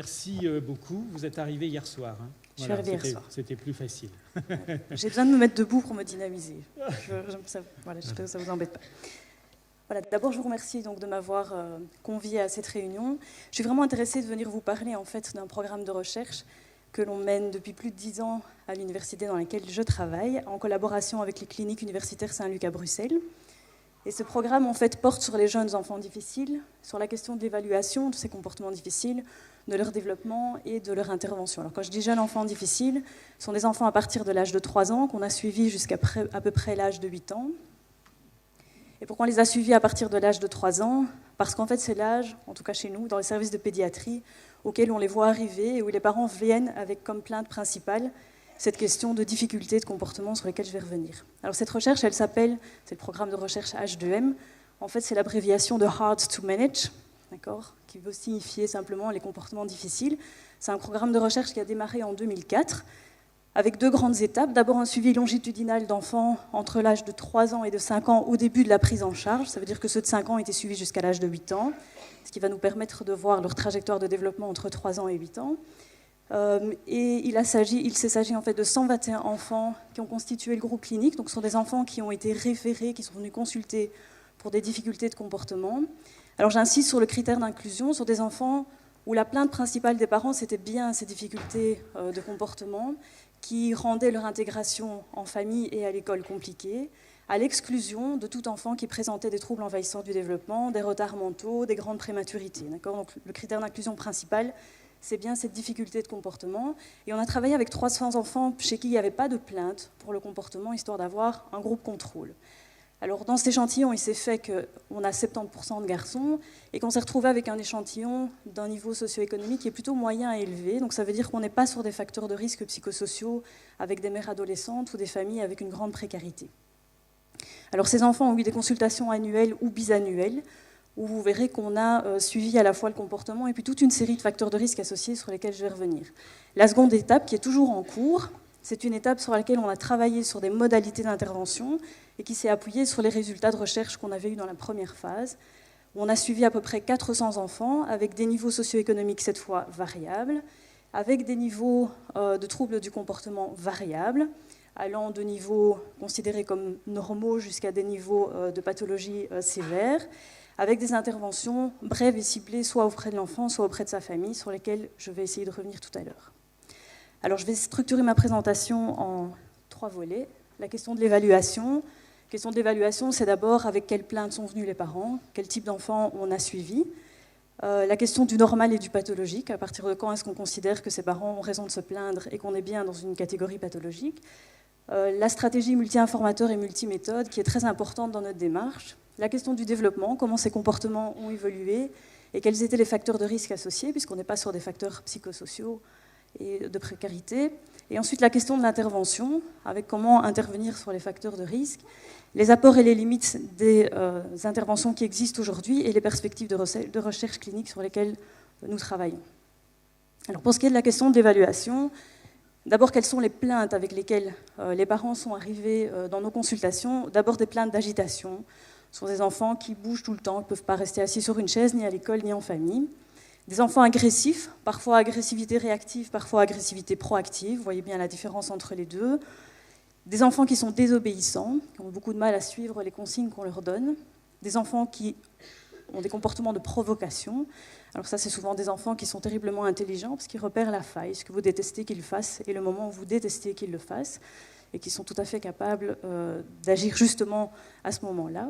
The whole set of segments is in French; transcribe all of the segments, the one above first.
merci beaucoup. Vous êtes arrivé hier soir. Hein. Je suis arrivée hier soir. C'était plus facile. J'ai besoin de me mettre debout pour me dynamiser. J'espère que ça ne vous embête pas. Voilà, d'abord, je vous remercie donc de m'avoir conviée à cette réunion. Je suis vraiment intéressée de venir vous parler en fait, d'un programme de recherche que l'on mène depuis plus de 10 ans à l'université dans laquelle je travaille, en collaboration avec les cliniques universitaires Saint-Luc à Bruxelles. Et ce programme, en fait, porte sur les jeunes enfants difficiles, sur la question de l'évaluation de ces comportements difficiles, de leur développement et de leur intervention. Alors, quand je dis jeunes enfants difficiles, ce sont des enfants à partir de l'âge de 3 ans qu'on a suivis jusqu'à à peu près l'âge de 8 ans. Et pourquoi on les a suivis à partir de l'âge de 3 ans? Parce qu'en fait, c'est l'âge, en tout cas chez nous, dans les services de pédiatrie, auquel on les voit arriver et où les parents viennent avec comme plainte principale cette question de difficultés de comportement sur lesquelles je vais revenir. Alors cette recherche, elle s'appelle, c'est le programme de recherche H2M, en fait c'est l'abréviation de Hard to Manage, d'accord, qui veut signifier simplement les comportements difficiles. C'est un programme de recherche qui a démarré en 2004, avec 2 grandes étapes. D'abord un suivi longitudinal d'enfants entre l'âge de 3 ans et de 5 ans au début de la prise en charge, ça veut dire que ceux de 5 ans étaient suivis jusqu'à l'âge de 8 ans, ce qui va nous permettre de voir leur trajectoire de développement entre 3 ans et 8 ans. Et il s'agit en fait de 121 enfants qui ont constitué le groupe clinique. Donc, ce sont des enfants qui ont été référés, qui sont venus consulter pour des difficultés de comportement. Alors, j'insiste sur le critère d'inclusion, sur des enfants où la plainte principale des parents, c'était bien ces difficultés de comportement qui rendaient leur intégration en famille et à l'école compliquée, à l'exclusion de tout enfant qui présentait des troubles envahissants du développement, des retards mentaux, des grandes prématurités. D'accord ? Donc, le critère d'inclusion principal, c'est bien cette difficulté de comportement. Et on a travaillé avec 300 enfants chez qui il n'y avait pas de plainte pour le comportement, histoire d'avoir un groupe contrôle. Alors dans cet échantillon, il s'est fait qu'on a 70% de garçons et qu'on s'est retrouvé avec un échantillon d'un niveau socio-économique qui est plutôt moyen à élevé. Donc ça veut dire qu'on n'est pas sur des facteurs de risque psychosociaux avec des mères adolescentes ou des familles avec une grande précarité. Alors ces enfants ont eu des consultations annuelles ou bisannuelles, où vous verrez qu'on a suivi à la fois le comportement et puis toute une série de facteurs de risque associés sur lesquels je vais revenir. La seconde étape, qui est toujours en cours, c'est une étape sur laquelle on a travaillé sur des modalités d'intervention et qui s'est appuyée sur les résultats de recherche qu'on avait eus dans la première phase, où on a suivi à peu près 400 enfants avec des niveaux socio-économiques cette fois variables, avec des niveaux de troubles du comportement variables, allant de niveaux considérés comme normaux jusqu'à des niveaux de pathologie sévère, avec des interventions brèves et ciblées, soit auprès de l'enfant, soit auprès de sa famille, sur lesquelles je vais essayer de revenir tout à l'heure. Alors, je vais structurer ma présentation en 3 volets. La question de l'évaluation. La question de l'évaluation, c'est d'abord avec quelles plaintes sont venus les parents, quel type d'enfants on a suivi. La question du normal et du pathologique, à partir de quand est-ce qu'on considère que ces parents ont raison de se plaindre et qu'on est bien dans une catégorie pathologique. La stratégie multi-informateur et multiméthode, qui est très importante dans notre démarche. La question du développement, comment ces comportements ont évolué et quels étaient les facteurs de risque associés, puisqu'on n'est pas sur des facteurs psychosociaux et de précarité. Et ensuite, la question de l'intervention, avec comment intervenir sur les facteurs de risque, les apports et les limites des interventions qui existent aujourd'hui et les perspectives de recherche clinique sur lesquelles nous travaillons. Alors, pour ce qui est de la question de l'évaluation, d'abord, quelles sont les plaintes avec lesquelles les parents sont arrivés dans nos consultations? D'abord, des plaintes d'agitation. Ce sont des enfants qui bougent tout le temps, qui ne peuvent pas rester assis sur une chaise, ni à l'école, ni en famille. Des enfants agressifs, parfois agressivité réactive, parfois agressivité proactive. Vous voyez bien la différence entre les deux. Des enfants qui sont désobéissants, qui ont beaucoup de mal à suivre les consignes qu'on leur donne. Des enfants qui ont des comportements de provocation. Alors ça, c'est souvent des enfants qui sont terriblement intelligents parce qu'ils repèrent la faille, ce que vous détestez qu'ils fassent et le moment où vous détestez qu'ils le fassent, et qui sont tout à fait capables d'agir justement à ce moment-là.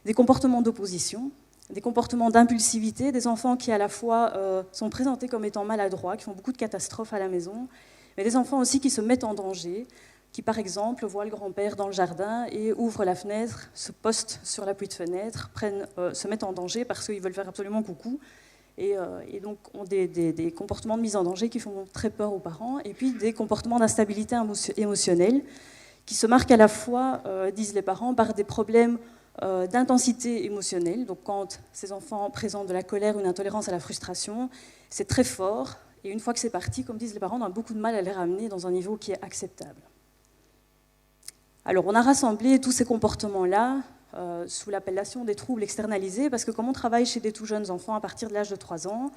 Des comportements d'opposition, des comportements d'impulsivité, des enfants qui à la fois sont présentés comme étant maladroits, qui font beaucoup de catastrophes à la maison, mais des enfants aussi qui se mettent en danger, qui par exemple voient le grand-père dans le jardin et ouvrent la fenêtre, se postent sur l'appui de fenêtre, se mettent en danger parce qu'ils veulent faire absolument coucou, et donc ont des comportements de mise en danger qui font très peur aux parents, et puis des comportements d'instabilité émotionnelle qui se marquent à la fois, disent les parents, par des problèmes d'intensité émotionnelle. Donc quand ces enfants présentent de la colère ou une intolérance à la frustration, c'est très fort, et une fois que c'est parti, comme disent les parents, on a beaucoup de mal à les ramener dans un niveau qui est acceptable. Alors on a rassemblé tous ces comportements-là sous l'appellation des troubles externalisés, parce que comme on travaille chez des tout jeunes enfants à partir de l'âge de 3 ans,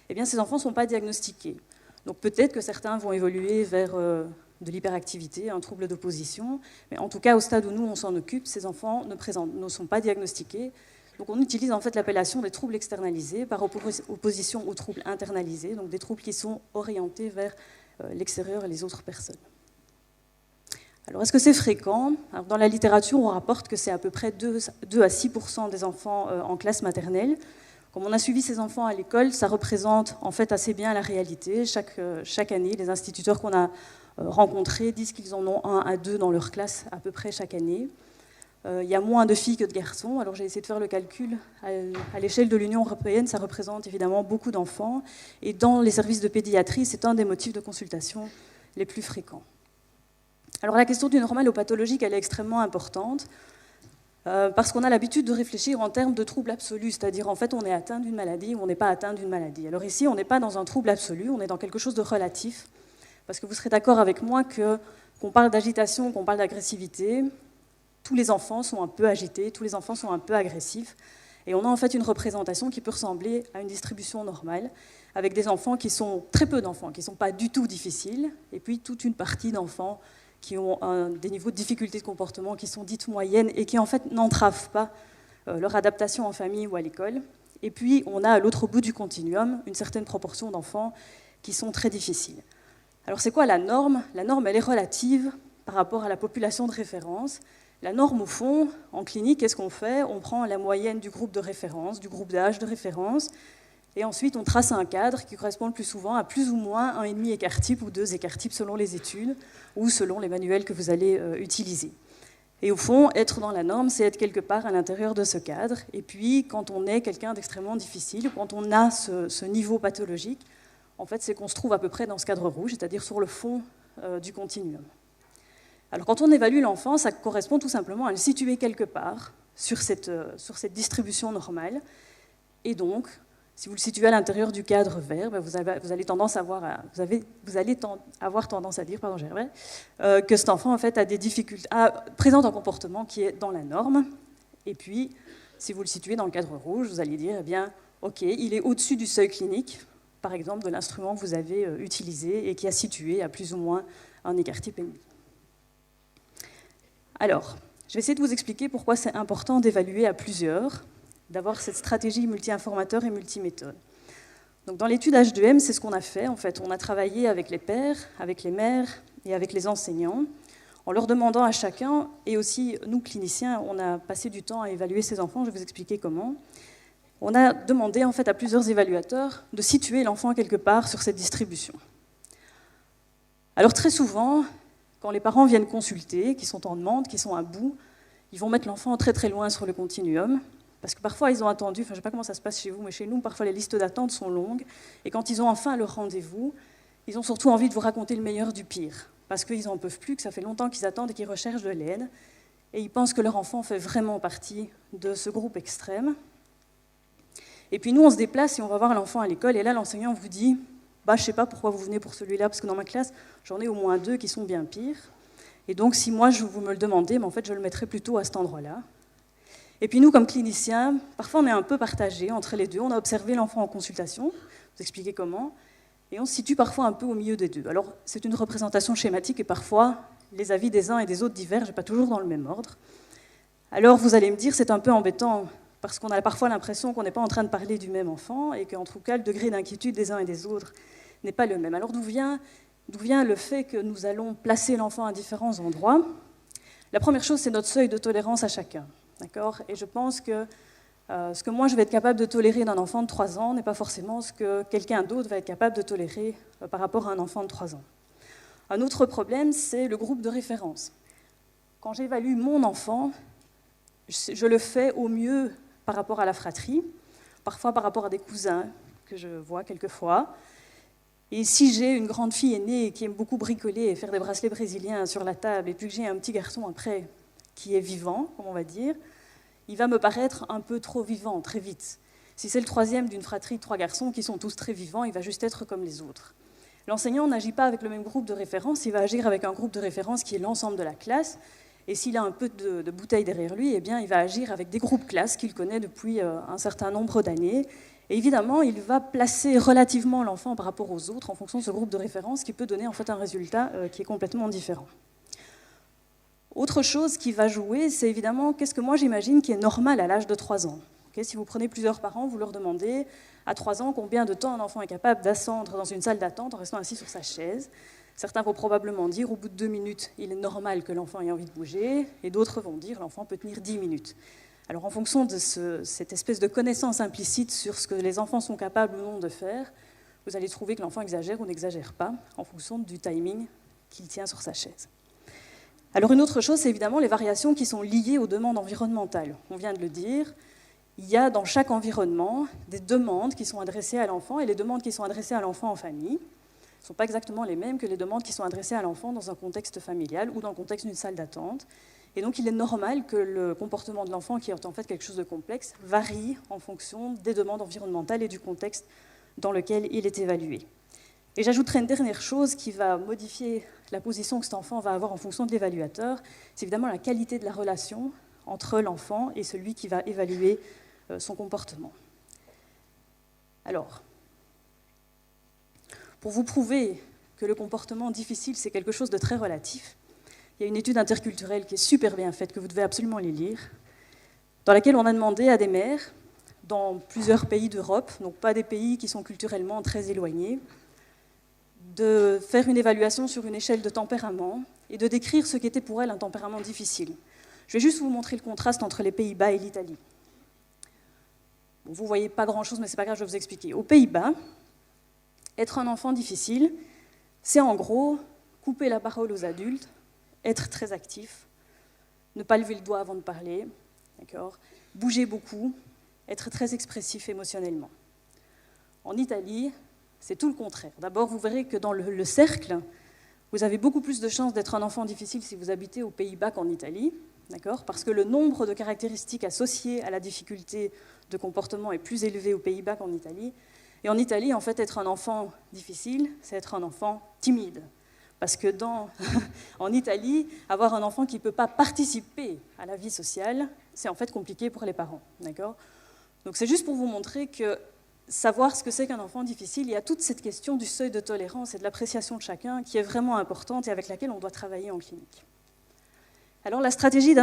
eh bien ces enfants ne sont pas diagnostiqués. Donc peut-être que certains vont évoluer vers de l'hyperactivité, un trouble d'opposition, mais en tout cas au stade où nous on s'en occupe, ces enfants ne sont pas diagnostiqués. Donc on utilise en fait l'appellation des troubles externalisés par opposition aux troubles internalisés, donc des troubles qui sont orientés vers l'extérieur et les autres personnes. Alors est-ce que c'est fréquent? Alors, dans la littérature, on rapporte que c'est à peu près 2 à 6% des enfants en classe maternelle. Comme on a suivi ces enfants à l'école, ça représente en fait assez bien la réalité. Chaque année, les instituteurs qu'on a rencontrés disent qu'ils en ont 1 à 2 dans leur classe à peu près chaque année. Il y a moins de filles que de garçons. Alors j'ai essayé de faire le calcul. À l'échelle de l'Union européenne, ça représente évidemment beaucoup d'enfants. Et dans les services de pédiatrie, c'est un des motifs de consultation les plus fréquents. Alors la question du normal au pathologique, elle est extrêmement importante parce qu'on a l'habitude de réfléchir en termes de troubles absolus, c'est-à-dire en fait on est atteint d'une maladie ou on n'est pas atteint d'une maladie. Alors ici, on n'est pas dans un trouble absolu, on est dans quelque chose de relatif, parce que vous serez d'accord avec moi qu'on parle d'agitation, qu'on parle d'agressivité, tous les enfants sont un peu agités, tous les enfants sont un peu agressifs, et on a en fait une représentation qui peut ressembler à une distribution normale, avec des enfants qui sont, très peu d'enfants, qui ne sont pas du tout difficiles, et puis toute une partie d'enfants qui ont des niveaux de difficulté de comportement qui sont dites moyennes et qui en fait n'entravent pas leur adaptation en famille ou à l'école. Et puis on a à l'autre bout du continuum une certaine proportion d'enfants qui sont très difficiles. Alors c'est quoi la norme? La norme, elle est relative par rapport à la population de référence. La norme, au fond, en clinique, qu'est-ce qu'on fait? On prend la moyenne du groupe de référence, du groupe d'âge de référence, et ensuite on trace un cadre qui correspond le plus souvent à plus ou moins 1,5 écart type ou 2 écarts types selon les études ou selon les manuels que vous allez utiliser. Et au fond, être dans la norme, c'est être quelque part à l'intérieur de ce cadre. Et puis, quand on est quelqu'un d'extrêmement difficile, quand on a ce niveau pathologique, en fait, c'est qu'on se trouve à peu près dans ce cadre rouge, c'est-à-dire sur le fond du continuum. Alors, quand on évalue l'enfant, ça correspond tout simplement à le situer quelque part sur cette distribution normale. Et donc, si vous le situez à l'intérieur du cadre vert, vous allez avoir tendance à dire que cet enfant en fait, a des difficultés, présente un comportement qui est dans la norme. Et puis, si vous le situez dans le cadre rouge, vous allez dire, eh bien, ok, il est au-dessus du seuil clinique, par exemple, de l'instrument que vous avez utilisé et qui a situé à plus ou moins un écart type et demi. Alors, je vais essayer de vous expliquer pourquoi c'est important d'évaluer à plusieurs, d'avoir cette stratégie multi-informateur et multi-méthode. Donc, dans l'étude H2M, c'est ce qu'on a fait. En fait, on a travaillé avec les pères, avec les mères et avec les enseignants, en leur demandant à chacun, et aussi nous cliniciens, on a passé du temps à évaluer ces enfants, je vais vous expliquer comment. On a demandé en fait à plusieurs évaluateurs de situer l'enfant quelque part sur cette distribution. Alors très souvent, quand les parents viennent consulter, qui sont en demande, qui sont à bout, ils vont mettre l'enfant très très loin sur le continuum, parce que parfois ils ont attendu, je ne sais pas comment ça se passe chez vous, mais chez nous, parfois les listes d'attente sont longues, et quand ils ont enfin leur rendez-vous, ils ont surtout envie de vous raconter le meilleur du pire, parce qu'ils n'en peuvent plus, que ça fait longtemps qu'ils attendent et qu'ils recherchent de l'aide, et ils pensent que leur enfant fait vraiment partie de ce groupe extrême. Et puis nous, on se déplace et on va voir l'enfant à l'école, et là l'enseignant vous dit « je ne sais pas pourquoi vous venez pour celui-là, parce que dans ma classe, j'en ai au moins 2 qui sont bien pires, et donc si moi vous me le demandez, en fait je le mettrai plutôt à cet endroit-là. » Et puis nous, comme cliniciens, parfois on est un peu partagés entre les deux. On a observé l'enfant en consultation, vous expliquez comment, et on se situe parfois un peu au milieu des deux. Alors c'est une représentation schématique et parfois les avis des uns et des autres divergent, et pas toujours dans le même ordre. Alors vous allez me dire, c'est un peu embêtant, parce qu'on a parfois l'impression qu'on n'est pas en train de parler du même enfant, et qu'en tout cas le degré d'inquiétude des uns et des autres n'est pas le même. Alors d'où vient le fait que nous allons placer l'enfant à différents endroits? La première chose, c'est notre seuil de tolérance à chacun. D'accord ? Et je pense que ce que moi je vais être capable de tolérer d'un enfant de 3 ans n'est pas forcément ce que quelqu'un d'autre va être capable de tolérer par rapport à un enfant de 3 ans. Un autre problème, c'est le groupe de référence. Quand j'évalue mon enfant, je le fais au mieux par rapport à la fratrie, parfois par rapport à des cousins que je vois quelquefois. Et si j'ai une grande fille aînée qui aime beaucoup bricoler et faire des bracelets brésiliens sur la table, et puis que j'ai un petit garçon après qui est vivant, comme on va dire, il va me paraître un peu trop vivant, très vite. Si c'est le troisième d'une fratrie de 3 garçons qui sont tous très vivants, il va juste être comme les autres. L'enseignant n'agit pas avec le même groupe de référence, il va agir avec un groupe de référence qui est l'ensemble de la classe, et s'il a un peu de bouteille derrière lui, eh bien, il va agir avec des groupes classes qu'il connaît depuis un certain nombre d'années, Et évidemment, il va placer relativement l'enfant par rapport aux autres en fonction de ce groupe de référence qui peut donner en fait un résultat qui est complètement différent. Autre chose qui va jouer, c'est évidemment qu'est-ce que moi j'imagine qui est normal à l'âge de 3 ans. Okay, si vous prenez plusieurs parents, vous leur demandez à 3 ans combien de temps un enfant est capable d'ascendre dans une salle d'attente en restant assis sur sa chaise. Certains vont probablement dire au bout de 2 minutes, il est normal que l'enfant ait envie de bouger, et d'autres vont dire l'enfant peut tenir 10 minutes. Alors en fonction de cette espèce de connaissance implicite sur ce que les enfants sont capables ou non de faire, vous allez trouver que l'enfant exagère ou n'exagère pas en fonction du timing qu'il tient sur sa chaise. Alors une autre chose, c'est évidemment les variations qui sont liées aux demandes environnementales. On vient de le dire, il y a dans chaque environnement des demandes qui sont adressées à l'enfant, et les demandes qui sont adressées à l'enfant en famille ne sont pas exactement les mêmes que les demandes qui sont adressées à l'enfant dans un contexte familial ou dans le contexte d'une salle d'attente. Et donc il est normal que le comportement de l'enfant, qui est en fait quelque chose de complexe, varie en fonction des demandes environnementales et du contexte dans lequel il est évalué. Et j'ajouterai une dernière chose qui va modifier la position que cet enfant va avoir en fonction de l'évaluateur, c'est évidemment la qualité de la relation entre l'enfant et celui qui va évaluer son comportement. Alors, pour vous prouver que le comportement difficile, c'est quelque chose de très relatif, il y a une étude interculturelle qui est super bien faite, que vous devez absolument aller lire, dans laquelle on a demandé à des mères, dans plusieurs pays d'Europe, donc pas des pays qui sont culturellement très éloignés, de faire une évaluation sur une échelle de tempérament et de décrire ce qu'était pour elles un tempérament difficile. Je vais juste vous montrer le contraste entre les Pays-Bas et l'Italie. Bon, vous ne voyez pas grand-chose, mais ce n'est pas grave, je vais vous expliquer. Aux Pays-Bas, être un enfant difficile, c'est en gros couper la parole aux adultes, être très actif, ne pas lever le doigt avant de parler, d'accord, bouger beaucoup, être très expressif émotionnellement. En Italie, c'est tout le contraire. D'abord, vous verrez que dans le cercle, vous avez beaucoup plus de chances d'être un enfant difficile si vous habitez aux Pays-Bas qu'en Italie, d'accord, parce que le nombre de caractéristiques associées à la difficulté de comportement est plus élevé aux Pays-Bas qu'en Italie. Et en Italie, en fait, être un enfant difficile, c'est être un enfant timide. Parce que en Italie, avoir un enfant qui ne peut pas participer à la vie sociale, c'est en fait compliqué pour les parents. D'accord ? Donc c'est juste pour vous montrer que savoir ce que c'est qu'un enfant difficile, il y a toute cette question du seuil de tolérance et de l'appréciation de chacun qui est vraiment importante et avec laquelle on doit travailler en clinique. Alors la stratégie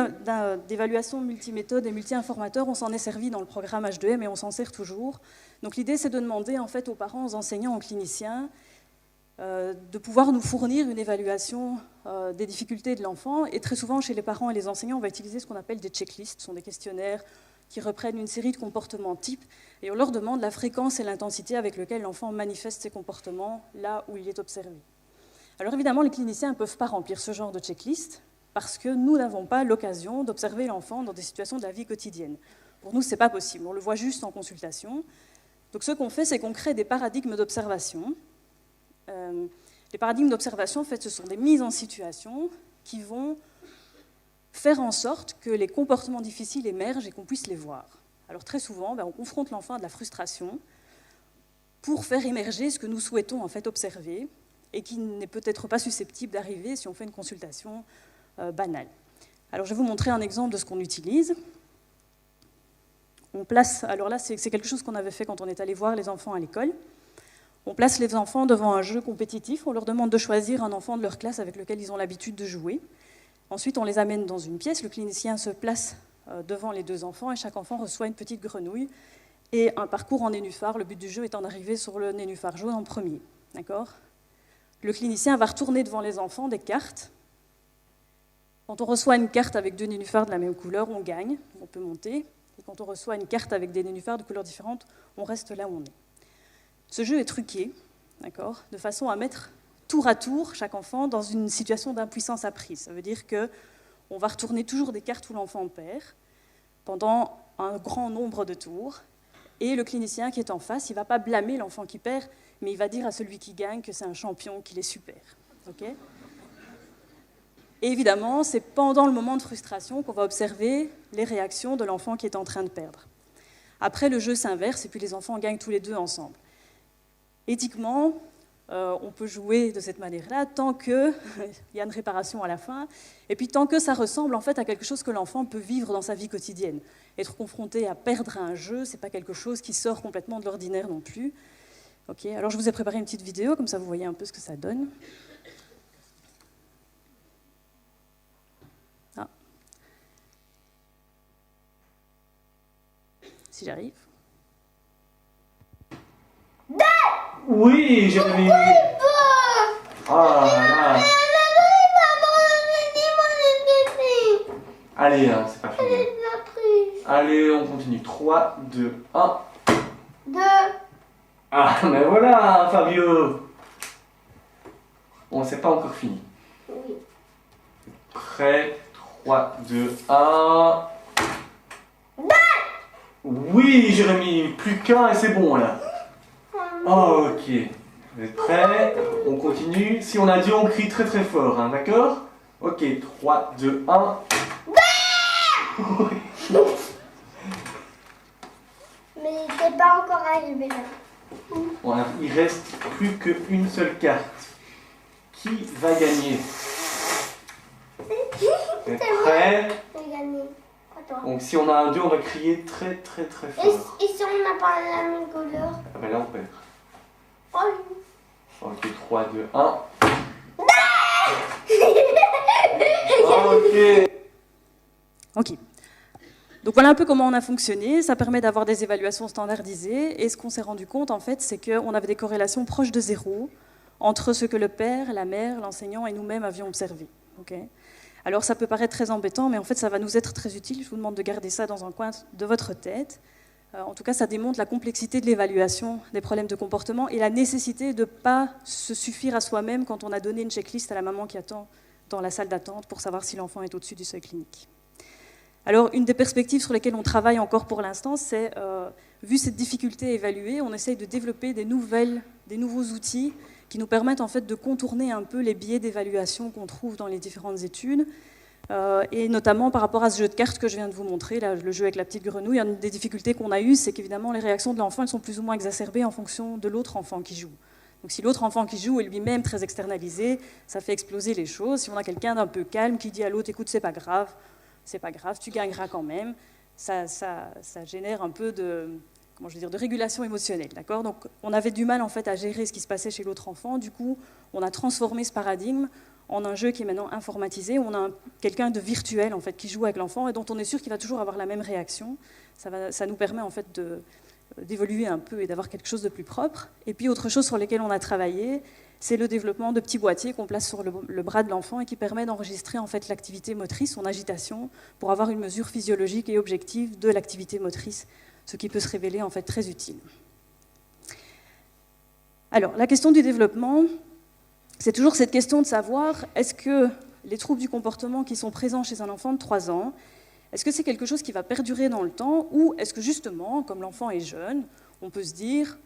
d'évaluation multiméthode et multi-informateur, on s'en est servi dans le programme H2M et on s'en sert toujours. Donc l'idée, c'est de demander en fait aux parents, aux enseignants, aux cliniciens, de pouvoir nous fournir une évaluation des difficultés de l'enfant. Et très souvent, chez les parents et les enseignants, on va utiliser ce qu'on appelle des checklists. Ce sont des questionnaires qui reprennent une série de comportements types. Et on leur demande la fréquence et l'intensité avec lesquelles l'enfant manifeste ses comportements là où il est observé. Alors évidemment, les cliniciens ne peuvent pas remplir ce genre de checklist parce que nous n'avons pas l'occasion d'observer l'enfant dans des situations de la vie quotidienne. Pour nous, ce n'est pas possible. On le voit juste en consultation. Donc ce qu'on fait, c'est qu'on crée des paradigmes d'observation. Les paradigmes d'observation, en fait, ce sont des mises en situation qui vont faire en sorte que les comportements difficiles émergent et qu'on puisse les voir. Alors très souvent, on confronte l'enfant à de la frustration pour faire émerger ce que nous souhaitons en fait observer et qui n'est peut-être pas susceptible d'arriver si on fait une consultation banale. Alors je vais vous montrer un exemple de ce qu'on utilise. On place, alors là c'est quelque chose qu'on avait fait quand on est allé voir les enfants à l'école. On place les enfants devant un jeu compétitif, on leur demande de choisir un enfant de leur classe avec lequel ils ont l'habitude de jouer. Ensuite, on les amène dans une pièce, le clinicien se place devant les 2 enfants et chaque enfant reçoit une petite grenouille et un parcours en nénuphar, le but du jeu étant d'arriver sur le nénuphar jaune en premier. D'accord ? Le clinicien va retourner devant les enfants des cartes. Quand on reçoit une carte avec 2 nénuphars de la même couleur, on gagne, on peut monter. Et quand on reçoit une carte avec des nénuphars de couleurs différentes, on reste là où on est. Ce jeu est truqué, d'accord, de façon à mettre tour à tour chaque enfant dans une situation d'impuissance apprise. Ça veut dire qu'on va retourner toujours des cartes où l'enfant perd pendant un grand nombre de tours. Et le clinicien qui est en face, il ne va pas blâmer l'enfant qui perd, mais il va dire à celui qui gagne que c'est un champion, qu'il est super. Okay ? Et évidemment, c'est pendant le moment de frustration qu'on va observer les réactions de l'enfant qui est en train de perdre. Après, le jeu s'inverse et puis les enfants gagnent tous les 2 ensemble. Éthiquement, on peut jouer de cette manière-là tant qu'il y a une réparation à la fin, et puis tant que ça ressemble en fait à quelque chose que l'enfant peut vivre dans sa vie quotidienne. Être confronté à perdre un jeu, c'est pas quelque chose qui sort complètement de l'ordinaire non plus. Ok, alors je vous ai préparé une petite vidéo, comme ça vous voyez un peu ce que ça donne. Ah. Si j'arrive. Oui, Jérémy. Ah là. Allez, hein, c'est pas fini. Allez, on continue. 3, 2, 1. 2. Ah, mais voilà, Fabio. Bon, c'est pas encore fini. Oui. Prêt. 3, 2, 1. Oui, Jérémy, plus qu'un et c'est bon là. Oh, ok. Vous êtes prêts? On continue. Si on a dit, on crie très très fort, hein, d'accord? Ok, 3, 2, 1. Mais t'es pas encore arrivé là. Voilà, il reste plus qu'une seule carte. Qui va gagner? Vous êtes prêts? J'ai gagné. Attends. Donc si on a un 2, on va crier très très très fort. Et si on n'a pas la même couleur? Ah ben là on perd. Oh. Ok, 3, 2, 1. Ok. Ok. Donc voilà un peu comment on a fonctionné. Ça permet d'avoir des évaluations standardisées. Et ce qu'on s'est rendu compte, en fait, c'est qu'on avait des corrélations proches de 0 entre ce que le père, la mère, l'enseignant et nous-mêmes avions observé. Okay. Alors ça peut paraître très embêtant, mais en fait ça va nous être très utile. Je vous demande de garder ça dans un coin de votre tête. En tout cas, ça démontre la complexité de l'évaluation des problèmes de comportement et la nécessité de ne pas se suffire à soi-même quand on a donné une checklist à la maman qui attend dans la salle d'attente pour savoir si l'enfant est au-dessus du seuil clinique. Alors, une des perspectives sur lesquelles on travaille encore pour l'instant, c'est, vu cette difficulté à évaluer, on essaye de développer des nouveaux outils qui nous permettent en fait de contourner un peu les biais d'évaluation qu'on trouve dans les différentes études, et notamment par rapport à ce jeu de cartes que je viens de vous montrer, là, le jeu avec la petite grenouille. Une des difficultés qu'on a eues, c'est qu'évidemment les réactions de l'enfant elles sont plus ou moins exacerbées en fonction de l'autre enfant qui joue. Donc si l'autre enfant qui joue est lui-même très externalisé, ça fait exploser les choses. Si on a quelqu'un d'un peu calme qui dit à l'autre « écoute, c'est pas grave, tu gagneras quand même », ça génère un peu de régulation émotionnelle. D'accord ? Donc on avait du mal en fait à gérer ce qui se passait chez l'autre enfant. Du coup, on a transformé ce paradigme en un jeu qui est maintenant informatisé. On a quelqu'un de virtuel en fait, qui joue avec l'enfant et dont on est sûr qu'il va toujours avoir la même réaction. Ça nous permet en fait d'évoluer un peu et d'avoir quelque chose de plus propre. Et puis autre chose sur laquelle on a travaillé, c'est le développement de petits boîtiers qu'on place sur le bras de l'enfant et qui permet d'enregistrer en fait l'activité motrice, son agitation, pour avoir une mesure physiologique et objective de l'activité motrice, ce qui peut se révéler en fait très utile. Alors, la question du développement, c'est toujours cette question de savoir est-ce que les troubles du comportement qui sont présents chez un enfant de 3 ans, est-ce que c'est quelque chose qui va perdurer dans le temps ou est-ce que justement, comme l'enfant est jeune, on peut se dire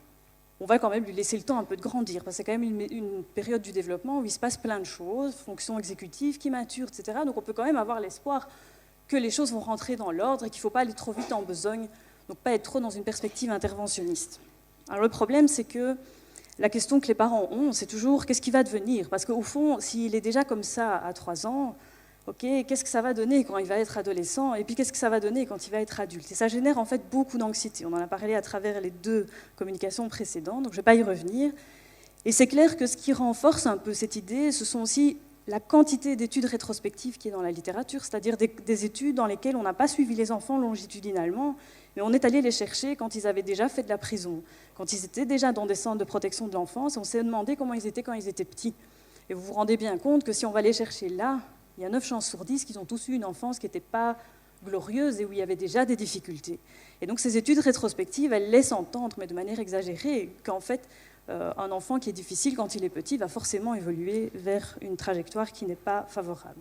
on va quand même lui laisser le temps un peu de grandir, parce que c'est quand même une période du développement où il se passe plein de choses, fonctions exécutives qui maturent, etc. Donc on peut quand même avoir l'espoir que les choses vont rentrer dans l'ordre et qu'il ne faut pas aller trop vite en besogne, donc pas être trop dans une perspective interventionniste. Alors le problème, c'est que la question que les parents ont, c'est toujours qu'est-ce qui va devenir? Parce qu'au fond, s'il est déjà comme ça à 3 ans, okay, qu'est-ce que ça va donner quand il va être adolescent? Et puis qu'est-ce que ça va donner quand il va être adulte? Et ça génère en fait beaucoup d'anxiété. On en a parlé à travers les 2 communications précédentes, donc je ne vais pas y revenir. Et c'est clair que ce qui renforce un peu cette idée, ce sont aussi la quantité d'études rétrospectives qui est dans la littérature, c'est-à-dire des études dans lesquelles on n'a pas suivi les enfants longitudinalement, mais on est allé les chercher quand ils avaient déjà fait de la prison, quand ils étaient déjà dans des centres de protection de l'enfance, on s'est demandé comment ils étaient quand ils étaient petits. Et vous vous rendez bien compte que si on va les chercher là, il y a 9 chances sur 10 qu'ils ont tous eu une enfance qui n'était pas glorieuse et où il y avait déjà des difficultés. Et donc ces études rétrospectives, elles laissent entendre, mais de manière exagérée, qu'en fait, un enfant qui est difficile quand il est petit va forcément évoluer vers une trajectoire qui n'est pas favorable.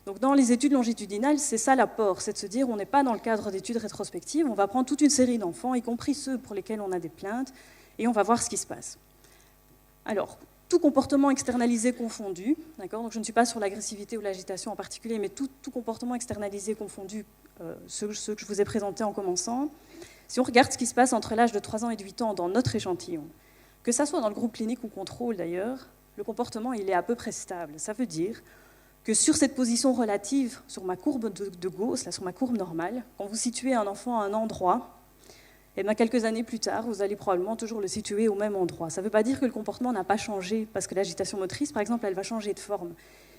Donc dans les études longitudinales, c'est ça l'apport, c'est de se dire on n'est pas dans le cadre d'études rétrospectives, on va prendre toute une série d'enfants, y compris ceux pour lesquels on a des plaintes, et on va voir ce qui se passe. Alors, tout comportement externalisé confondu, d'accord, donc je ne suis pas sur l'agressivité ou l'agitation en particulier, mais tout comportement externalisé confondu, ceux que je vous ai présentés en commençant, si on regarde ce qui se passe entre l'âge de 3 ans et de 8 ans dans notre échantillon, Que ça soit dans le groupe clinique ou contrôle d'ailleurs, le comportement il est à peu près stable. Ça veut dire que sur cette position relative, sur ma courbe de Gauss, là, sur ma courbe normale, quand vous situez un enfant à un endroit, et bien quelques années plus tard, vous allez probablement toujours le situer au même endroit. Ça ne veut pas dire que le comportement n'a pas changé, parce que l'agitation motrice, par exemple, elle va changer de forme.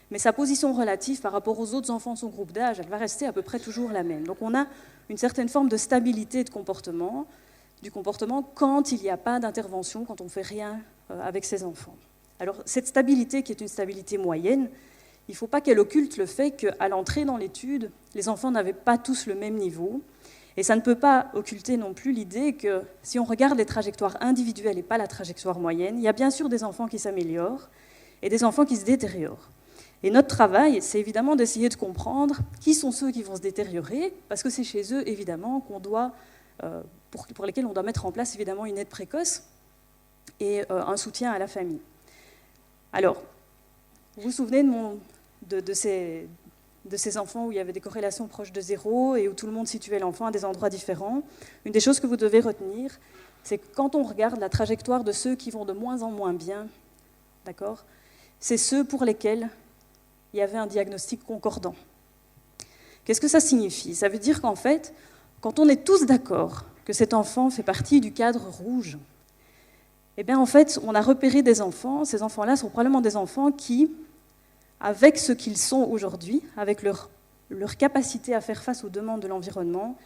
Mais sa position relative par rapport aux autres enfants de son groupe d'âge, elle va rester à peu près toujours la même. Donc on a une certaine forme de stabilité du comportement quand il n'y a pas d'intervention, quand on ne fait rien avec ces enfants. Alors cette stabilité qui est une stabilité moyenne, il ne faut pas qu'elle occulte le fait qu'à l'entrée dans l'étude, les enfants n'avaient pas tous le même niveau. Et ça ne peut pas occulter non plus l'idée que si on regarde les trajectoires individuelles et pas la trajectoire moyenne, il y a bien sûr des enfants qui s'améliorent et des enfants qui se détériorent. Et notre travail, c'est évidemment d'essayer de comprendre qui sont ceux qui vont se détériorer, parce que c'est chez eux, évidemment, pour lesquels on doit mettre en place évidemment une aide précoce et un soutien à la famille. Alors, vous vous souvenez de ces enfants où il y avait des corrélations proches de zéro et où tout le monde situait l'enfant à des endroits différents. Une des choses que vous devez retenir, c'est que quand on regarde la trajectoire de ceux qui vont de moins en moins bien, d'accord, c'est ceux pour lesquels il y avait un diagnostic concordant. Qu'est-ce que ça signifie? Ça veut dire qu'en fait, quand on est tous d'accord que cet enfant fait partie du cadre rouge, eh bien en fait, on a repéré des enfants, ces enfants-là sont probablement des enfants qui, avec ce qu'ils sont aujourd'hui, avec leur capacité à faire face aux demandes de l'environnement,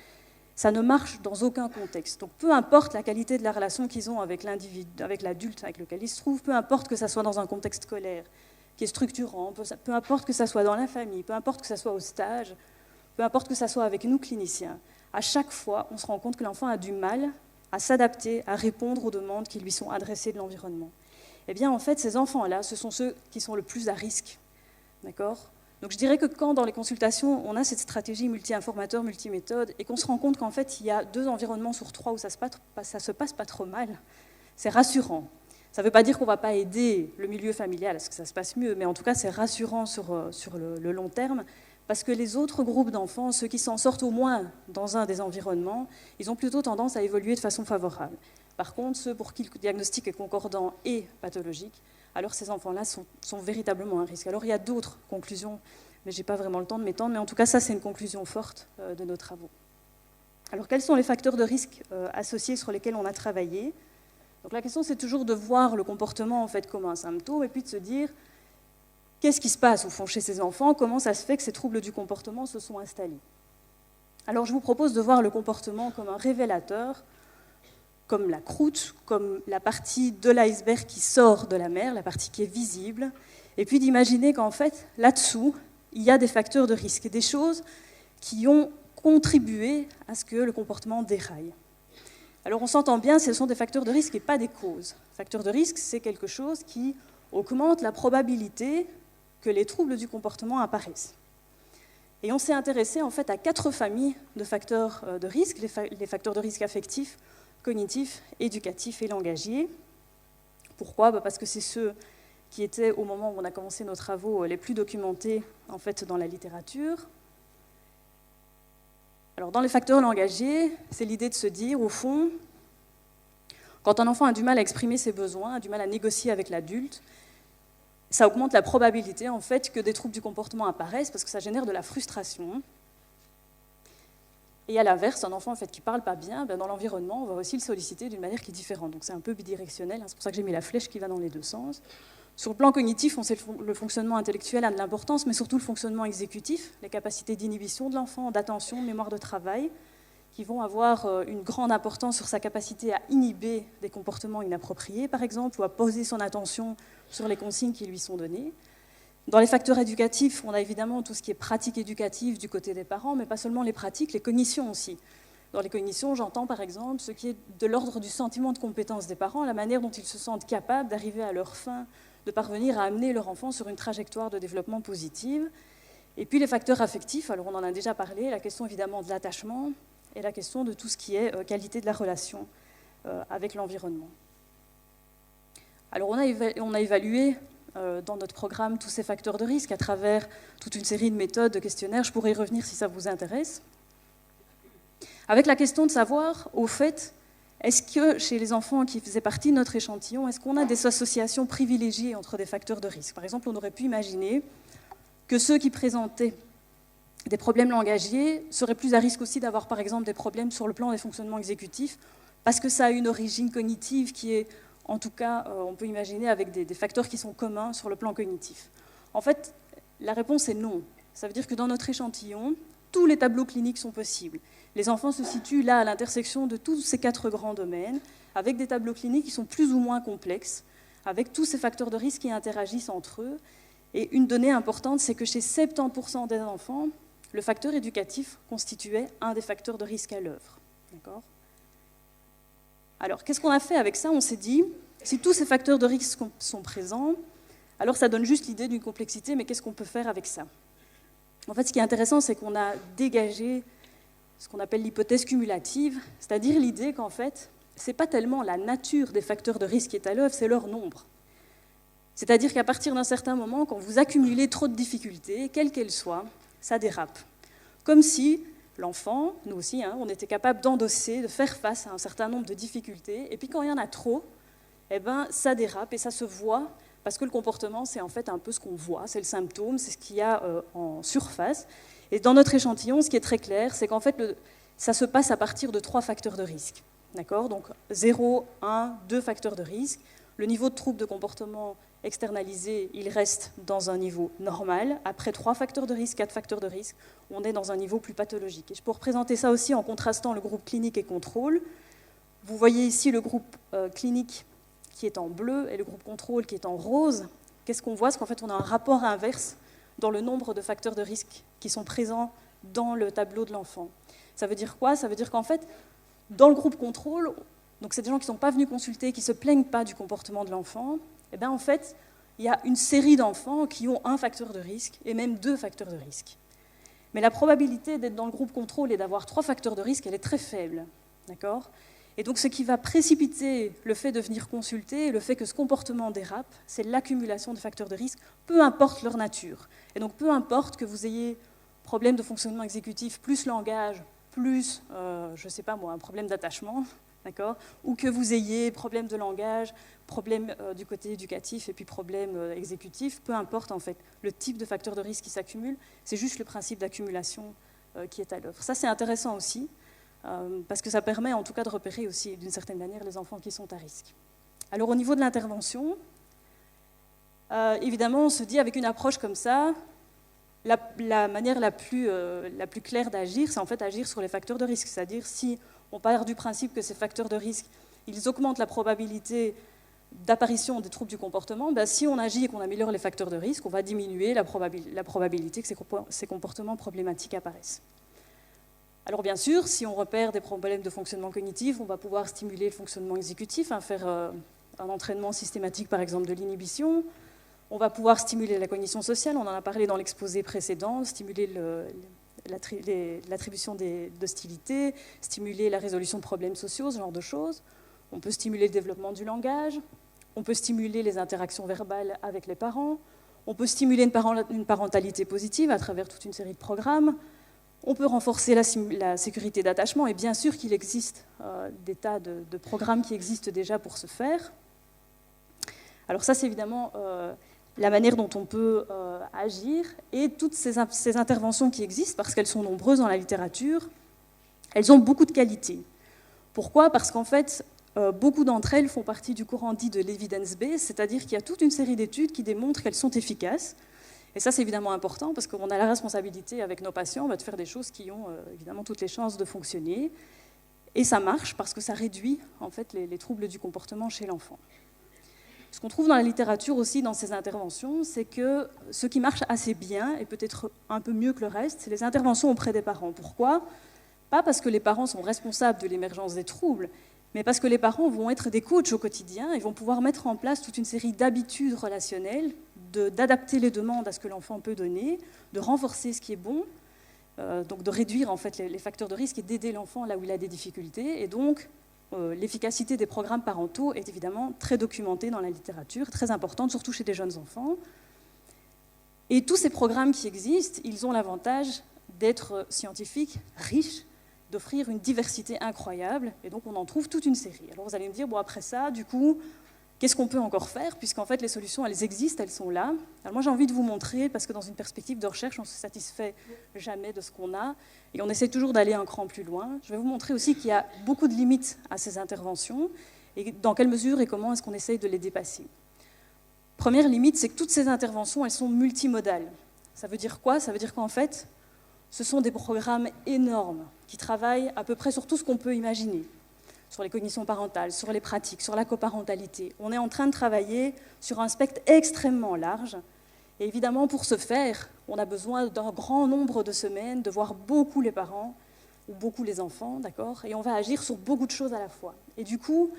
ça ne marche dans aucun contexte. Donc peu importe la qualité de la relation qu'ils ont avec l'individu, avec l'adulte avec lequel ils se trouvent, peu importe que ça soit dans un contexte scolaire qui est structurant, peu importe que ça soit dans la famille, peu importe que ça soit au stage, peu importe que ça soit avec nous cliniciens, à chaque fois, on se rend compte que l'enfant a du mal à s'adapter, à répondre aux demandes qui lui sont adressées de l'environnement. Eh bien, en fait, ces enfants-là, ce sont ceux qui sont le plus à risque. D'accord ? Donc je dirais que quand dans les consultations, on a cette stratégie multi-informateur, multi-méthode, et qu'on se rend compte qu'en fait, il y a 2 environnements sur 3 où ça se passe pas trop mal, c'est rassurant. Ça ne veut pas dire qu'on ne va pas aider le milieu familial à ce que ça se passe mieux, mais en tout cas, c'est rassurant sur le long terme, parce que les autres groupes d'enfants, ceux qui s'en sortent au moins dans un des environnements, ils ont plutôt tendance à évoluer de façon favorable. Par contre, ceux pour qui le diagnostic est concordant et pathologique, alors ces enfants-là sont véritablement un risque. Alors il y a d'autres conclusions, mais je n'ai pas vraiment le temps de m'étendre, mais en tout cas, ça c'est une conclusion forte de nos travaux. Alors quels sont les facteurs de risque associés sur lesquels on a travaillé ? Donc la question, c'est toujours de voir le comportement en fait comme un symptôme et puis de se dire qu'est-ce qui se passe au fond chez ces enfants, comment ça se fait que ces troubles du comportement se sont installés. Alors je vous propose de voir le comportement comme un révélateur, comme la croûte, comme la partie de l'iceberg qui sort de la mer, la partie qui est visible, et puis d'imaginer qu'en fait, là-dessous, il y a des facteurs de risque, des choses qui ont contribué à ce que le comportement déraille. Alors on s'entend bien, ce sont des facteurs de risque et pas des causes. Facteur de risque, c'est quelque chose qui augmente la probabilité que les troubles du comportement apparaissent. Et on s'est intéressé en fait à 4 familles de facteurs de risque, les facteurs de risque affectifs, cognitifs, éducatifs et langagiers. Pourquoi ? Parce que c'est ceux qui étaient, au moment où on a commencé nos travaux, les plus documentés en fait, dans la littérature. Alors, dans les facteurs langagiers, c'est l'idée de se dire, au fond, quand un enfant a du mal à exprimer ses besoins, a du mal à négocier avec l'adulte, ça augmente la probabilité en fait, que des troubles du comportement apparaissent parce que ça génère de la frustration. Et à l'inverse, un enfant en fait, qui ne parle pas bien, dans l'environnement, on va aussi le solliciter d'une manière qui est différente. Donc c'est un peu bidirectionnel, c'est pour ça que j'ai mis la flèche qui va dans les 2 sens. Sur le plan cognitif, on sait que le fonctionnement intellectuel a de l'importance, mais surtout le fonctionnement exécutif, les capacités d'inhibition de l'enfant, d'attention, mémoire de travail, qui vont avoir une grande importance sur sa capacité à inhiber des comportements inappropriés, par exemple, ou à poser son attention sur les consignes qui lui sont données. Dans les facteurs éducatifs, on a évidemment tout ce qui est pratique éducative du côté des parents, mais pas seulement les pratiques, les cognitions aussi. Dans les cognitions, j'entends par exemple ce qui est de l'ordre du sentiment de compétence des parents, la manière dont ils se sentent capables d'arriver à leur fin, de parvenir à amener leur enfant sur une trajectoire de développement positive. Et puis les facteurs affectifs, alors on en a déjà parlé, la question évidemment de l'attachement et la question de tout ce qui est qualité de la relation avec l'environnement. Alors on a évalué dans notre programme tous ces facteurs de risque à travers toute une série de méthodes, de questionnaires. Je pourrais y revenir si ça vous intéresse. Avec la question de savoir, au fait, est-ce que chez les enfants qui faisaient partie de notre échantillon, est-ce qu'on a des associations privilégiées entre des facteurs de risque? Par exemple, on aurait pu imaginer que ceux qui présentaient des problèmes langagiers seraient plus à risque aussi d'avoir, par exemple, des problèmes sur le plan des fonctionnements exécutifs, parce que ça a une origine cognitive qui est, en tout cas, on peut imaginer avec des facteurs qui sont communs sur le plan cognitif. En fait, la réponse est non. Ça veut dire que dans notre échantillon, tous les tableaux cliniques sont possibles. Les enfants se situent là à l'intersection de tous ces 4 grands domaines, avec des tableaux cliniques qui sont plus ou moins complexes, avec tous ces facteurs de risque qui interagissent entre eux. Et une donnée importante, c'est que chez 70% des enfants, le facteur éducatif constituait un des facteurs de risque à l'œuvre. D'accord ? Alors, qu'est-ce qu'on a fait avec ça? On s'est dit, si tous ces facteurs de risque sont présents, alors ça donne juste l'idée d'une complexité, mais qu'est-ce qu'on peut faire avec ça? En fait, ce qui est intéressant, c'est qu'on a dégagé ce qu'on appelle l'hypothèse cumulative, c'est-à-dire l'idée qu'en fait, ce n'est pas tellement la nature des facteurs de risque qui est à l'œuvre, c'est leur nombre. C'est-à-dire qu'à partir d'un certain moment, quand vous accumulez trop de difficultés, quelles qu'elles soient, ça dérape. Comme si l'enfant, nous aussi, on était capable d'endosser, de faire face à un certain nombre de difficultés, et puis quand il y en a trop, eh ben, ça dérape et ça se voit, parce que le comportement, c'est en fait un peu ce qu'on voit, c'est le symptôme, c'est ce qu'il y a en surface. Et dans notre échantillon, ce qui est très clair, c'est qu'en fait, ça se passe à partir de 3 facteurs de risque. D'accord ? Donc 0, 1, 2 facteurs de risque. Le niveau de trouble de comportement externalisé, il reste dans un niveau normal. Après 3 facteurs de risque, 4 facteurs de risque, on est dans un niveau plus pathologique. Et je peux représenter ça aussi en contrastant le groupe clinique et contrôle. Vous voyez ici le groupe clinique qui est en bleu et le groupe contrôle qui est en rose. Qu'est-ce qu'on voit? C'est qu'en fait, on a un rapport inverse dans le nombre de facteurs de risque qui sont présents dans le tableau de l'enfant. Ça veut dire quoi? Ça veut dire qu'en fait, dans le groupe contrôle, donc c'est des gens qui ne sont pas venus consulter, qui ne se plaignent pas du comportement de l'enfant, et bien en fait, il y a une série d'enfants qui ont un facteur de risque et même 2 facteurs de risque. Mais la probabilité d'être dans le groupe contrôle et d'avoir 3 facteurs de risque, elle est très faible. D'accord ? Et donc ce qui va précipiter le fait de venir consulter, le fait que ce comportement dérape, c'est l'accumulation de facteurs de risque, peu importe leur nature. Et donc peu importe que vous ayez problème de fonctionnement exécutif, plus langage, plus, je ne sais pas moi, un problème d'attachement, d'accord, ou que vous ayez problème de langage, problème du côté éducatif et puis problème exécutif, peu importe en fait le type de facteur de risque qui s'accumule, c'est juste le principe d'accumulation qui est à l'œuvre. Ça c'est intéressant aussi, parce que ça permet en tout cas de repérer aussi d'une certaine manière les enfants qui sont à risque. Alors au niveau de l'intervention, évidemment on se dit avec une approche comme ça, la manière la plus claire d'agir, c'est en fait agir sur les facteurs de risque, c'est-à-dire si on part du principe que ces facteurs de risque, ils augmentent la probabilité d'apparition des troubles du comportement, ben si on agit et qu'on améliore les facteurs de risque, on va diminuer la probabilité que ces comportements problématiques apparaissent. Alors bien sûr, si on repère des problèmes de fonctionnement cognitif, on va pouvoir stimuler le fonctionnement exécutif, faire un entraînement systématique par exemple de l'inhibition. On va pouvoir stimuler la cognition sociale, on en a parlé dans l'exposé précédent, stimuler l'attribution d'hostilité, stimuler la résolution de problèmes sociaux, ce genre de choses. On peut stimuler le développement du langage, on peut stimuler les interactions verbales avec les parents, on peut stimuler une parentalité positive à travers toute une série de programmes, on peut renforcer la sécurité d'attachement, et bien sûr qu'il existe des tas de programmes qui existent déjà pour ce faire. Alors ça, c'est évidemment la manière dont on peut agir, et toutes ces interventions qui existent, parce qu'elles sont nombreuses dans la littérature, elles ont beaucoup de qualités. Pourquoi? Parce qu'en fait, beaucoup d'entre elles font partie du courant dit de l'evidence-based, c'est-à-dire qu'il y a toute une série d'études qui démontrent qu'elles sont efficaces. Et ça, c'est évidemment important, parce qu'on a la responsabilité avec nos patients de faire des choses qui ont évidemment toutes les chances de fonctionner. Et ça marche parce que ça réduit en fait, les troubles du comportement chez l'enfant. Ce qu'on trouve dans la littérature aussi, dans ces interventions, c'est que ce qui marche assez bien, et peut-être un peu mieux que le reste, c'est les interventions auprès des parents. Pourquoi? Pas parce que les parents sont responsables de l'émergence des troubles, mais parce que les parents vont être des coachs au quotidien et vont pouvoir mettre en place toute une série d'habitudes relationnelles, d'adapter les demandes à ce que l'enfant peut donner, de renforcer ce qui est bon, donc de réduire en fait, les facteurs de risque et d'aider l'enfant là où il a des difficultés. Et donc, l'efficacité des programmes parentaux est évidemment très documentée dans la littérature, très importante, surtout chez des jeunes enfants. Et tous ces programmes qui existent, ils ont l'avantage d'être scientifiques, riches, d'offrir une diversité incroyable, et donc on en trouve toute une série. Alors vous allez me dire, bon après ça, du coup, qu'est-ce qu'on peut encore faire, puisqu'en fait les solutions, elles existent, elles sont là. Alors moi j'ai envie de vous montrer, parce que dans une perspective de recherche, on ne se satisfait jamais de ce qu'on a, et on essaie toujours d'aller un cran plus loin. Je vais vous montrer aussi qu'il y a beaucoup de limites à ces interventions, et dans quelle mesure et comment est-ce qu'on essaye de les dépasser. Première limite, c'est que toutes ces interventions, elles sont multimodales. Ça veut dire quoi? Ça veut dire qu'en fait, ce sont des programmes énormes qui travaillent à peu près sur tout ce qu'on peut imaginer, sur les cognitions parentales, sur les pratiques, sur la coparentalité. On est en train de travailler sur un spectre extrêmement large. Et évidemment, pour ce faire, on a besoin d'un grand nombre de semaines, de voir beaucoup les parents ou beaucoup les enfants, d'accord? Et on va agir sur beaucoup de choses à la fois. Et du coup,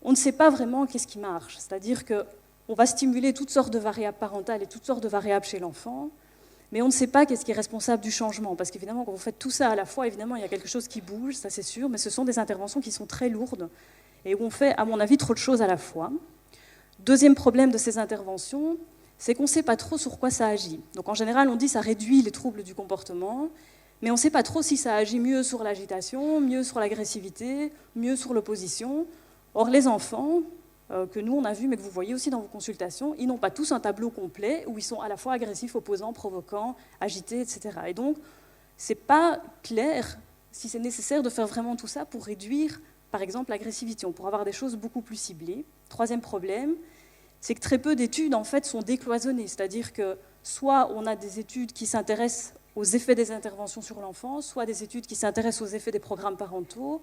on ne sait pas vraiment qu'est-ce qui marche. C'est-à-dire qu'on va stimuler toutes sortes de variables parentales et toutes sortes de variables chez l'enfant, mais on ne sait pas qu'est-ce qui est responsable du changement, parce qu'évidemment, quand vous faites tout ça à la fois, évidemment, il y a quelque chose qui bouge, ça c'est sûr, mais ce sont des interventions qui sont très lourdes et où on fait, à mon avis, trop de choses à la fois. Deuxième problème de ces interventions, c'est qu'on ne sait pas trop sur quoi ça agit. Donc en général, on dit que ça réduit les troubles du comportement, mais on ne sait pas trop si ça agit mieux sur l'agitation, mieux sur l'agressivité, mieux sur l'opposition. Or, les enfants, que nous on a vu, mais que vous voyez aussi dans vos consultations, ils n'ont pas tous un tableau complet où ils sont à la fois agressifs, opposants, provoquants, agités, etc. Et donc, ce n'est pas clair si c'est nécessaire de faire vraiment tout ça pour réduire, par exemple, l'agressivité. On pourrait avoir des choses beaucoup plus ciblées. Troisième problème, c'est que très peu d'études en fait sont décloisonnées, c'est-à-dire que soit on a des études qui s'intéressent aux effets des interventions sur l'enfant, soit des études qui s'intéressent aux effets des programmes parentaux.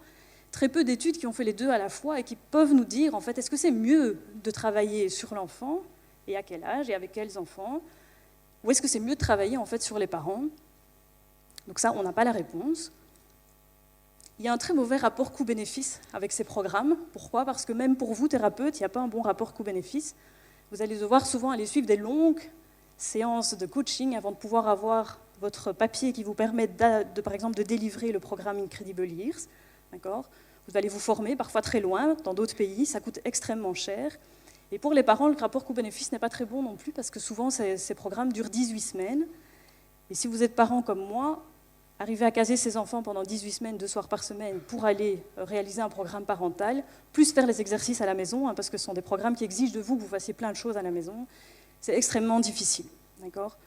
Très peu d'études qui ont fait les deux à la fois et qui peuvent nous dire, en fait, est-ce que c'est mieux de travailler sur l'enfant, et à quel âge, et avec quels enfants, ou est-ce que c'est mieux de travailler, en fait, sur les parents? Donc ça, on n'a pas la réponse. Il y a un très mauvais rapport coût-bénéfice avec ces programmes. Pourquoi? Parce que même pour vous, thérapeutes, il n'y a pas un bon rapport coût-bénéfice. Vous allez devoir souvent aller suivre des longues séances de coaching avant de pouvoir avoir votre papier qui vous permet, par exemple, de délivrer le programme Incredible Years. D'accord? Vous allez vous former, parfois très loin, dans d'autres pays, ça coûte extrêmement cher. Et pour les parents, le rapport coût-bénéfice n'est pas très bon non plus, parce que souvent, ces programmes durent 18 semaines. Et si vous êtes parent comme moi, arriver à caser ses enfants pendant 18 semaines, 2 soirs par semaine, pour aller réaliser un programme parental, plus faire les exercices à la maison, parce que ce sont des programmes qui exigent de vous que vous fassiez plein de choses à la maison, c'est extrêmement difficile. D'accord?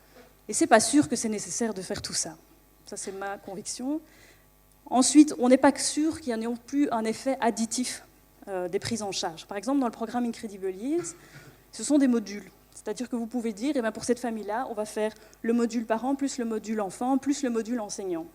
Et ce n'est pas sûr que c'est nécessaire de faire tout ça. Ça, c'est ma conviction. Ensuite, on n'est pas sûr qu'il n'y ait non plus un effet additif des prises en charge. Par exemple, dans le programme Incredible Years, ce sont des modules. C'est-à-dire que vous pouvez dire, eh bien, pour cette famille-là, on va faire le module parent, plus le module enfant, plus le module enseignant.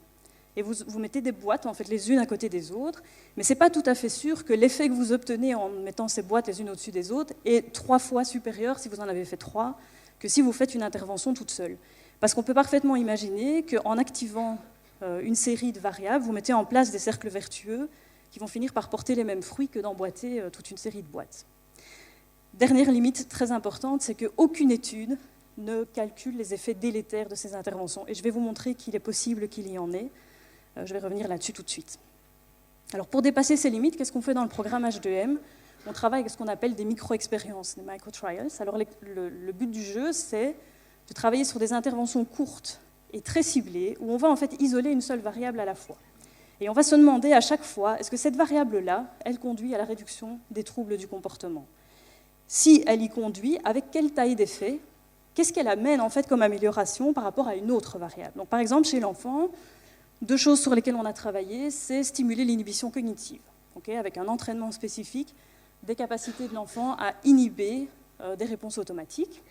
Et vous mettez des boîtes, en fait, les unes à côté des autres, mais ce n'est pas tout à fait sûr que l'effet que vous obtenez en mettant ces boîtes les unes au-dessus des autres est 3 fois supérieur, si vous en avez fait 3, que si vous faites une intervention toute seule. Parce qu'on peut parfaitement imaginer qu'en activant une série de variables, vous mettez en place des cercles vertueux qui vont finir par porter les mêmes fruits que d'emboîter toute une série de boîtes. Dernière limite très importante, c'est qu'aucune étude ne calcule les effets délétères de ces interventions. Et je vais vous montrer qu'il est possible qu'il y en ait. Je vais revenir là-dessus tout de suite. Alors pour dépasser ces limites, qu'est-ce qu'on fait dans le programme H2M? On travaille avec ce qu'on appelle des micro-expériences, des micro-trials. Alors le but du jeu, c'est de travailler sur des interventions courtes et très ciblée, où on va en fait isoler une seule variable à la fois. Et on va se demander à chaque fois, est-ce que cette variable-là, elle conduit à la réduction des troubles du comportement? Si elle y conduit, avec quelle taille d'effet? Qu'est-ce qu'elle amène en fait comme amélioration par rapport à une autre variable? Donc par exemple, chez l'enfant, 2 choses sur lesquelles on a travaillé, c'est stimuler l'inhibition cognitive, avec un entraînement spécifique des capacités de l'enfant à inhiber des réponses automatiques.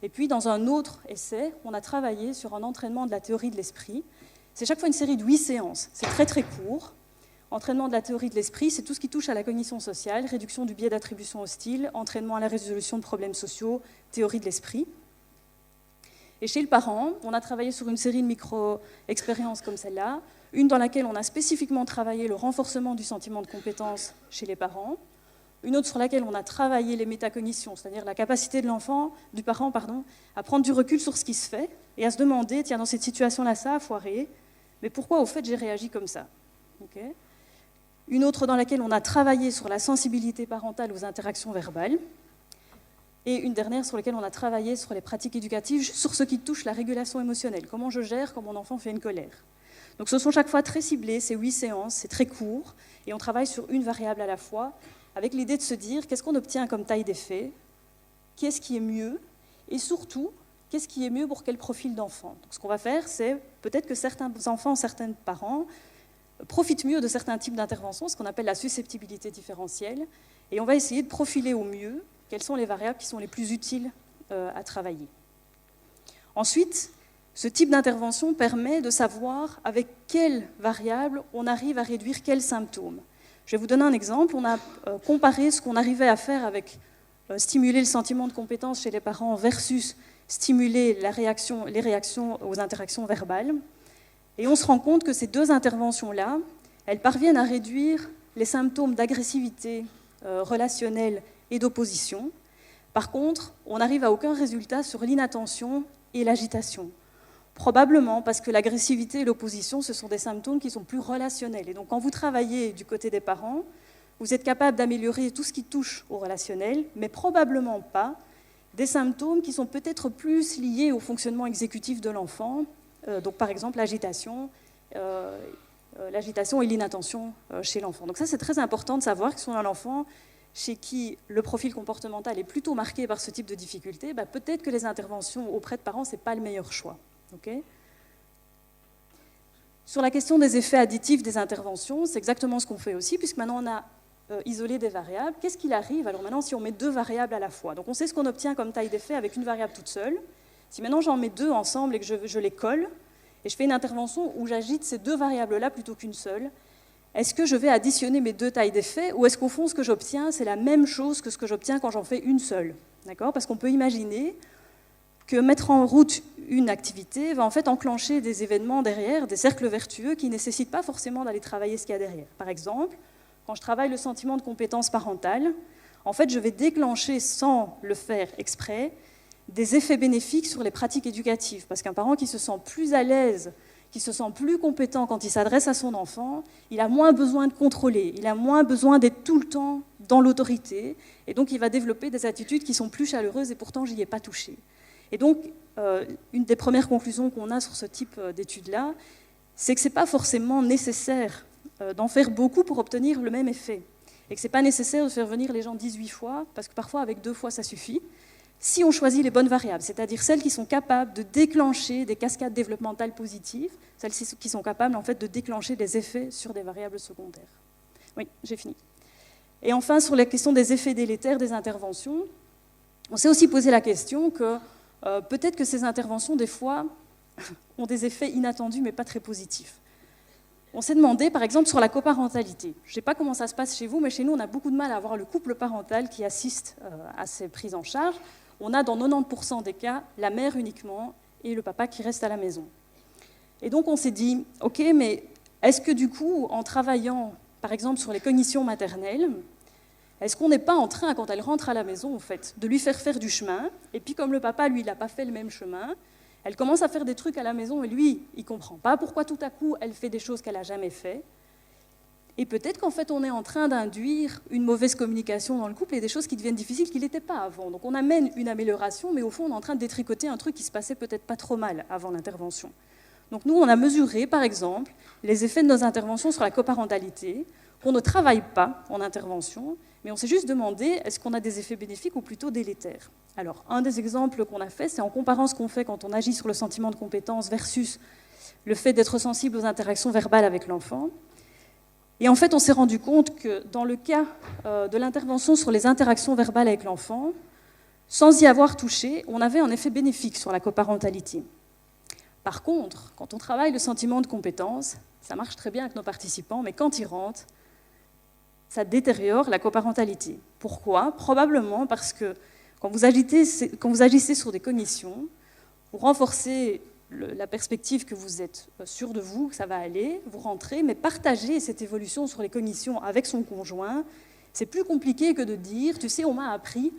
Et puis, dans un autre essai, on a travaillé sur un entraînement de la théorie de l'esprit. C'est chaque fois une série de 8 séances. C'est très, très court. Entraînement de la théorie de l'esprit, c'est tout ce qui touche à la cognition sociale, réduction du biais d'attribution hostile, entraînement à la résolution de problèmes sociaux, théorie de l'esprit. Et chez le parent, on a travaillé sur une série de micro-expériences comme celle-là, une dans laquelle on a spécifiquement travaillé le renforcement du sentiment de compétence chez les parents, une autre sur laquelle on a travaillé les métacognitions, c'est-à-dire la capacité de l'enfant, du parent, à prendre du recul sur ce qui se fait et à se demander, tiens, dans cette situation-là, ça a foiré, mais pourquoi, au fait, j'ai réagi comme ça? Une autre dans laquelle on a travaillé sur la sensibilité parentale aux interactions verbales, et une dernière sur laquelle on a travaillé sur les pratiques éducatives, sur ce qui touche la régulation émotionnelle, comment je gère quand mon enfant fait une colère. Donc ce sont chaque fois très ciblés, c'est 8 séances, c'est très court, et on travaille sur une variable à la fois, avec l'idée de se dire qu'est-ce qu'on obtient comme taille d'effet, qu'est-ce qui est mieux, et surtout, qu'est-ce qui est mieux pour quel profil d'enfant. Donc ce qu'on va faire, c'est peut-être que certains enfants, certains parents profitent mieux de certains types d'interventions, ce qu'on appelle la susceptibilité différentielle, et on va essayer de profiler au mieux quelles sont les variables qui sont les plus utiles à travailler. Ensuite, ce type d'intervention permet de savoir avec quelles variables on arrive à réduire quels symptômes. Je vais vous donner un exemple. On a comparé ce qu'on arrivait à faire avec stimuler le sentiment de compétence chez les parents versus stimuler les réactions aux interactions verbales. Et on se rend compte que ces deux interventions-là, elles parviennent à réduire les symptômes d'agressivité relationnelle et d'opposition. Par contre, on n'arrive à aucun résultat sur l'inattention et l'agitation. Probablement parce que l'agressivité et l'opposition, ce sont des symptômes qui sont plus relationnels. Et donc quand vous travaillez du côté des parents, vous êtes capable d'améliorer tout ce qui touche au relationnel, mais probablement pas des symptômes qui sont peut-être plus liés au fonctionnement exécutif de l'enfant, donc par exemple l'agitation et l'inattention chez l'enfant. Donc ça, c'est très important de savoir que si on a un enfant chez qui le profil comportemental est plutôt marqué par ce type de difficulté, peut-être que les interventions auprès de parents, ce n'est pas le meilleur choix. Okay. Sur la question des effets additifs des interventions, c'est exactement ce qu'on fait aussi, puisque maintenant on a isolé des variables. Qu'est-ce qu'il arrive alors maintenant si on met deux variables à la fois? Donc on sait ce qu'on obtient comme taille d'effet avec une variable toute seule. Si maintenant j'en mets deux ensemble et que je les colle, et je fais une intervention où j'agite ces deux variables-là plutôt qu'une seule, est-ce que je vais additionner mes deux tailles d'effet, ou est-ce qu'au fond ce que j'obtiens, c'est la même chose que ce que j'obtiens quand j'en fais une seule? D'accord? Parce qu'on peut imaginer que mettre en route une activité va en fait enclencher des événements derrière, des cercles vertueux qui ne nécessitent pas forcément d'aller travailler ce qu'il y a derrière. Par exemple, quand je travaille le sentiment de compétence parentale, en fait, je vais déclencher, sans le faire exprès, des effets bénéfiques sur les pratiques éducatives. Parce qu'un parent qui se sent plus à l'aise, qui se sent plus compétent quand il s'adresse à son enfant, il a moins besoin de contrôler, il a moins besoin d'être tout le temps dans l'autorité, et donc il va développer des attitudes qui sont plus chaleureuses, et pourtant je n'y ai pas touché. Et donc, une des premières conclusions qu'on a sur ce type d'études-là, c'est que ce n'est pas forcément nécessaire d'en faire beaucoup pour obtenir le même effet. Et que ce n'est pas nécessaire de faire venir les gens 18 fois, parce que parfois avec 2 fois ça suffit, si on choisit les bonnes variables, c'est-à-dire celles qui sont capables de déclencher des cascades développementales positives, celles qui sont capables en fait de déclencher des effets sur des variables secondaires. Oui, j'ai fini. Et enfin, sur la question des effets délétères des interventions, on s'est aussi posé la question que peut-être que ces interventions, des fois, ont des effets inattendus, mais pas très positifs. On s'est demandé, par exemple, sur la coparentalité. Je ne sais pas comment ça se passe chez vous, mais chez nous, on a beaucoup de mal à avoir le couple parental qui assiste à ces prises en charge. On a, dans 90% des cas, la mère uniquement et le papa qui reste à la maison. Et donc, on s'est dit, OK, mais est-ce que du coup, en travaillant, par exemple, sur les cognitions maternelles, est-ce qu'on n'est pas en train, quand elle rentre à la maison, en fait, de lui faire du chemin, et puis comme le papa, lui, il n'a pas fait le même chemin, elle commence à faire des trucs à la maison, et lui, il ne comprend pas pourquoi tout à coup, elle fait des choses qu'elle n'a jamais fait. Et peut-être qu'en fait, on est en train d'induire une mauvaise communication dans le couple et des choses qui deviennent difficiles qui n'étaient pas avant. Donc on amène une amélioration, mais au fond, on est en train de détricoter un truc qui se passait peut-être pas trop mal avant l'intervention. Donc nous, on a mesuré, par exemple, les effets de nos interventions sur la coparentalité, qu'on ne travaille pas en intervention, mais on s'est juste demandé, est-ce qu'on a des effets bénéfiques ou plutôt délétères? Alors, un des exemples qu'on a fait, c'est en comparant ce qu'on fait quand on agit sur le sentiment de compétence versus le fait d'être sensible aux interactions verbales avec l'enfant. Et en fait, on s'est rendu compte que dans le cas de l'intervention sur les interactions verbales avec l'enfant, sans y avoir touché, on avait un effet bénéfique sur la coparentalité. Par contre, quand on travaille le sentiment de compétence, ça marche très bien avec nos participants, mais quand ils rentrent, ça détériore la coparentalité. Pourquoi? Probablement parce que quand vous agissez sur des cognitions, vous renforcez la perspective que vous êtes sûr de vous, que ça va aller, vous rentrez, mais partager cette évolution sur les cognitions avec son conjoint, c'est plus compliqué que de dire, tu sais, on m'a appris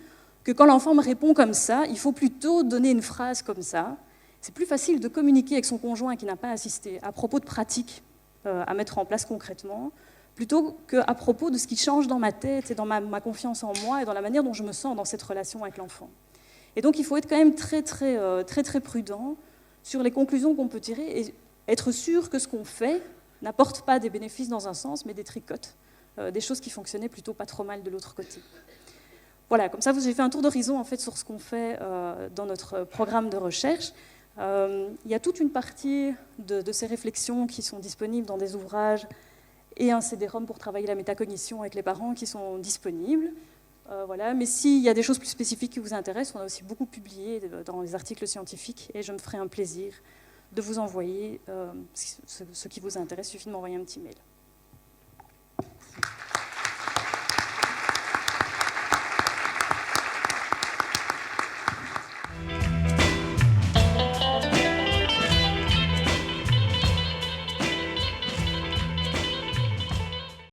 que quand l'enfant me répond comme ça, il faut plutôt donner une phrase comme ça. C'est plus facile de communiquer avec son conjoint qui n'a pas assisté à propos de pratiques à mettre en place concrètement, plutôt qu'à propos de ce qui change dans ma tête et dans ma confiance en moi et dans la manière dont je me sens dans cette relation avec l'enfant. Et donc il faut être quand même très prudent sur les conclusions qu'on peut tirer. Et être sûr que ce qu'on fait n'apporte pas des bénéfices dans un sens, mais des tricotes, des choses qui fonctionnaient plutôt pas trop mal de l'autre côté. Voilà, comme ça, j'ai fait un tour d'horizon en fait, sur ce qu'on fait dans notre programme de recherche. Il y a toute une partie de ces réflexions qui sont disponibles dans des ouvrages et un CD-ROM pour travailler la métacognition avec les parents qui sont disponibles. Voilà. Mais s'il y a des choses plus spécifiques qui vous intéressent, on a aussi beaucoup publié dans les articles scientifiques et je me ferai un plaisir de vous envoyer ce qui vous intéresse. Il suffit de m'envoyer un petit mail.